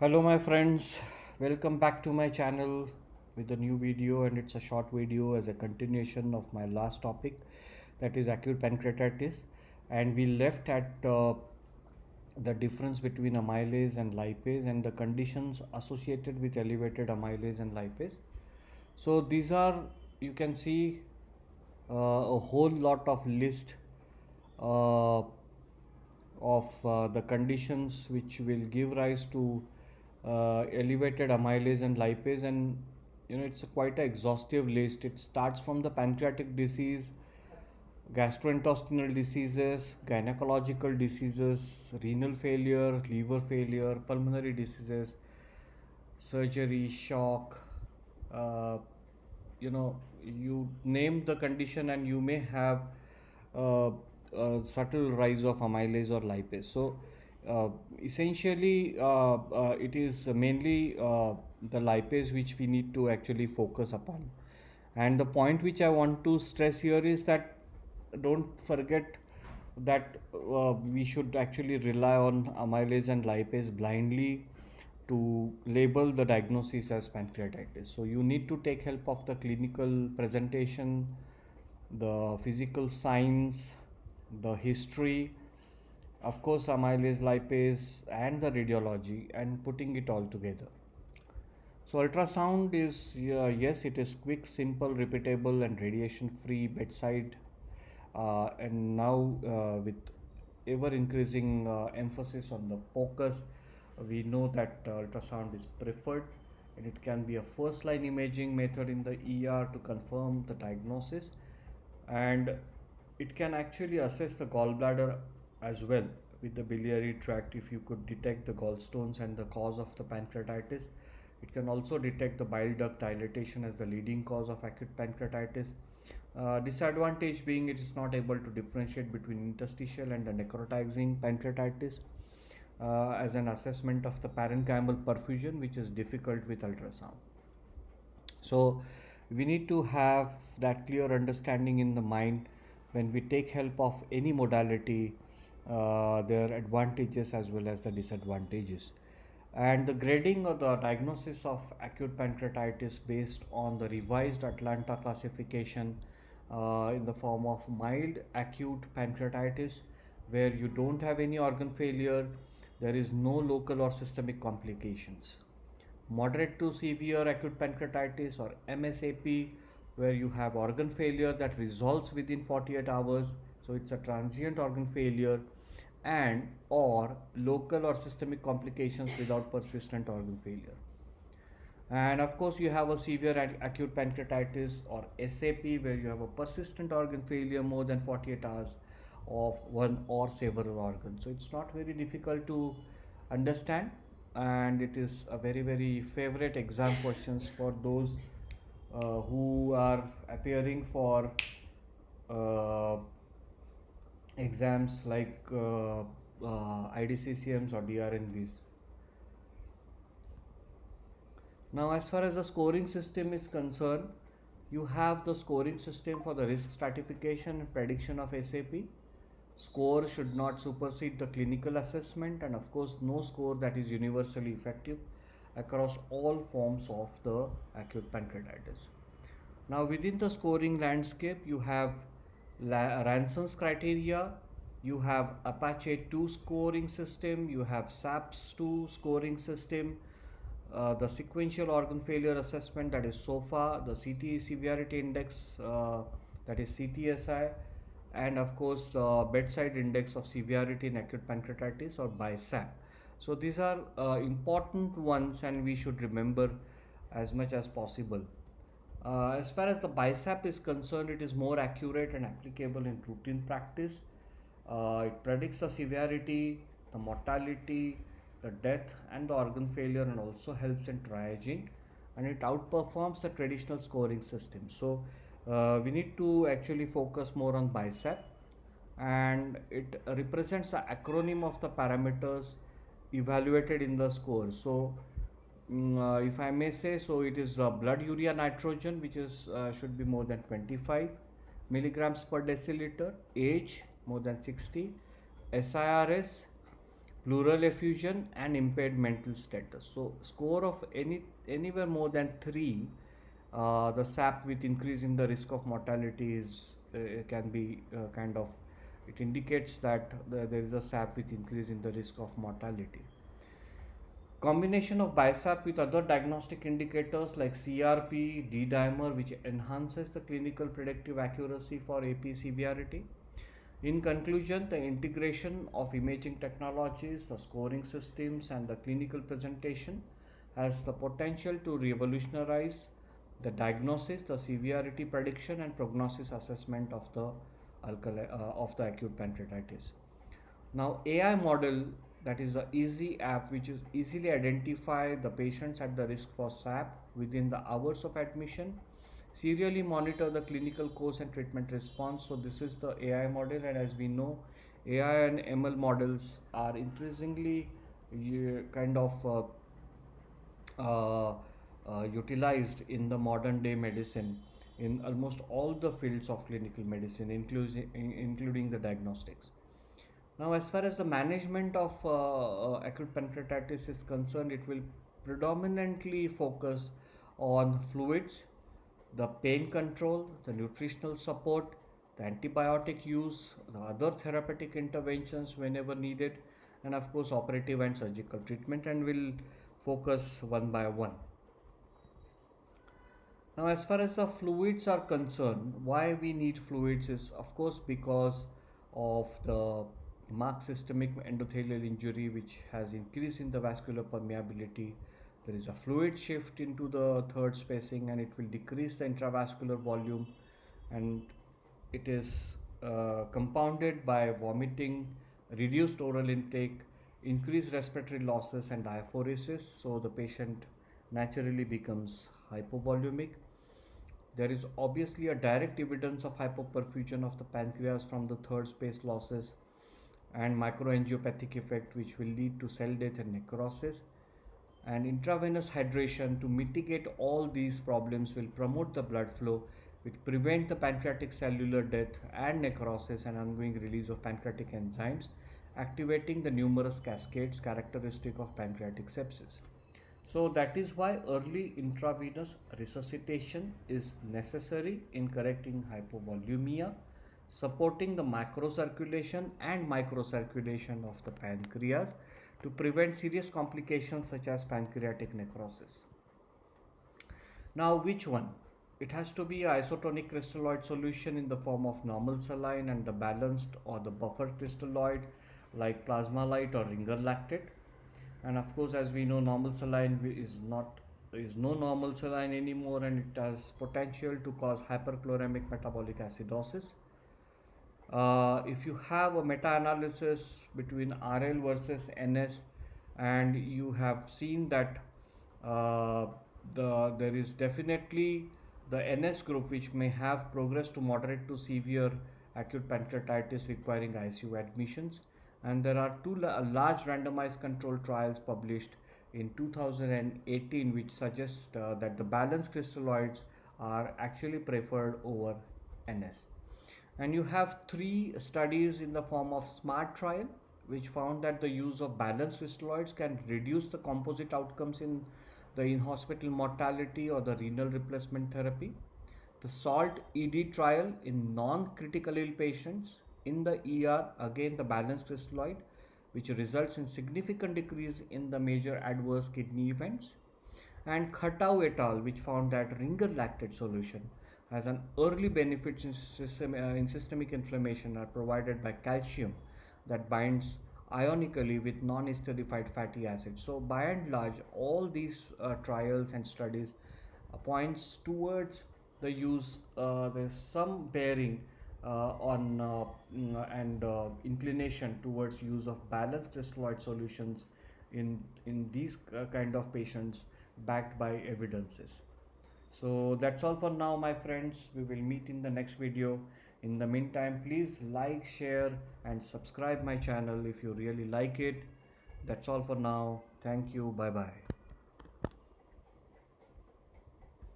Hello my friends, welcome back to my channel with a new video, and it's a short video as a continuation of my last topic, that is acute pancreatitis. And we left at the difference between amylase and lipase and the conditions associated with elevated amylase and lipase. So these are, you can see, a whole lot of list uh, of the conditions which will give rise to elevated amylase and lipase. And it's a quite an exhaustive list. It starts from the pancreatic disease, gastrointestinal diseases, gynecological diseases, renal failure, liver failure, pulmonary diseases, surgery, shock. uh, you name the condition and you may have uh, a subtle rise of amylase or lipase. So uh, essentially it is mainly the lipase which we need to actually focus upon. And the point which I want to stress here is that don't forget that we should actually rely on amylase and lipase blindly to label the diagnosis as pancreatitis. So you need to take help of the clinical presentation, the physical signs, the history, of course amylase, lipase, and the radiology, and putting it all together. So ultrasound is, yes, it is quick, simple, repeatable, and radiation-free bedside. And now with ever increasing emphasis on the focus, we know that ultrasound is preferred, and it can be a first line imaging method in the ER to confirm the diagnosis. And it can actually assess the gallbladder as well with the biliary tract. If you could detect the gallstones and the cause of the pancreatitis, it can also detect the bile duct dilatation as the leading cause of acute pancreatitis. Disadvantage being it is not able to differentiate between interstitial and the necrotizing pancreatitis as an assessment of the parenchymal perfusion, which is difficult with ultrasound. So we need to have that clear understanding in the mind when we take help of any modality, their advantages as well as the disadvantages. And the grading or the diagnosis of acute pancreatitis based on the revised Atlanta classification in the form of mild acute pancreatitis, where you don't have any organ failure, there is no local or systemic complications. Moderate to severe acute pancreatitis or MSAP, where you have organ failure that resolves within 48 hours, so it's a transient organ failure, and or local or systemic complications without persistent organ failure. And of course you have a severe acute pancreatitis or SAP, where you have a persistent organ failure more than 48 hours of one or several organs. So it's not very difficult to understand, and it is a very favorite exam questions for those who are appearing for uh, exams like IDCCMs or DrNBs. Now, as far as the scoring system is concerned, you have the scoring system for the risk stratification and prediction of SAP. Score should not supersede the clinical assessment, and of course, no score that is universally effective across all forms of the acute pancreatitis. Now, within the scoring landscape, you have Ranson's criteria, you have Apache 2 scoring system, you have SAPS 2 scoring system, the sequential organ failure assessment, that is SOFA, the CT severity index, that is CTSI, and of course the bedside index of severity in acute pancreatitis, or BISAP. So these are important ones, and we should remember as much as possible. As far as the BISAP is concerned, it is more accurate and applicable in routine practice. It predicts the severity, the mortality, the death, and the organ failure, and also helps in triaging, and it outperforms the traditional scoring system. So we need to actually focus more on BISAP, and it represents the acronym of the parameters evaluated in the score. So if I may say, so it is blood urea nitrogen, which is should be more than 25 milligrams per deciliter, age more than 60, SIRS pleural effusion, and impaired mental status. So score of anywhere more than 3, the SAP with increase in the risk of mortality is can be kind of, it indicates that there is a SAP with increase in the risk of mortality. Combination of BiSAP with other diagnostic indicators like CRP, D-dimer, which enhances the clinical predictive accuracy for AP severity. In conclusion, the integration of imaging technologies, the scoring systems, and the clinical presentation has the potential to revolutionize the diagnosis, the severity prediction, and prognosis assessment of the acute pancreatitis. Now, AI model, that is the Easy app, which is easily identify the patients at the risk for SAP within the hours of admission, serially monitor the clinical course and treatment response. So this is the AI model, and as we know, AI and ML models are increasingly kind of utilized in the modern day medicine in almost all the fields of clinical medicine, including the diagnostics. Now, as far as the management of acute pancreatitis is concerned, it will predominantly focus on fluids, the pain control, the nutritional support, the antibiotic use, the other therapeutic interventions whenever needed, and of course, operative and surgical treatment, and will focus one by one. Now, as far as the fluids are concerned, why we need fluids is, of course, because of the marked systemic endothelial injury, which has increased in the vascular permeability. There is a fluid shift into the third spacing, and it will decrease the intravascular volume, and it is compounded by vomiting, reduced oral intake, increased respiratory losses, and diaphoresis. So the patient naturally becomes hypovolumic. There is obviously a direct evidence of hypoperfusion of the pancreas from the third space losses and microangiopathic effect, which will lead to cell death and necrosis. And intravenous hydration to mitigate all these problems will promote the blood flow, which prevent the pancreatic cellular death and necrosis and ongoing release of pancreatic enzymes, activating the numerous cascades characteristic of pancreatic sepsis. So that is why early intravenous resuscitation is necessary in correcting hypovolemia, supporting the macrocirculation and microcirculation of the pancreas to prevent serious complications such as pancreatic necrosis. Now, which one? It has to be an isotonic crystalloid solution in the form of normal saline and the balanced or the buffer crystalloid like plasma light or ringer lactate. And of course, as we know, normal saline is no normal saline anymore, and it has potential to cause hyperchloremic metabolic acidosis. If you have a meta-analysis between RL versus NS, and you have seen that there is definitely the NS group which may have progressed to moderate to severe acute pancreatitis requiring ICU admissions, and there are two large randomized controlled trials published in 2018 which suggest that the balanced crystalloids are actually preferred over NS. And you have 3 studies in the form of SMART trial which found that the use of balanced crystalloids can reduce the composite outcomes in the in-hospital mortality or the renal replacement therapy. The SALT ED trial in non-critical ill patients in the ER, again the balanced crystalloid, which results in significant decrease in the major adverse kidney events. And Khatau et al., which found that ringer lactate solution has an early benefits in systemic inflammation are provided by calcium that binds ionically with non-esterified fatty acids. So by and large, all these trials and studies points towards the use, there's some bearing on and inclination towards use of balanced crystalloid solutions in these kind of patients backed by evidences. So that's all for now, my friends. We will meet in the next video. In the meantime, please like, share and subscribe my channel if you really like it. That's all for now. Thank you. Bye bye.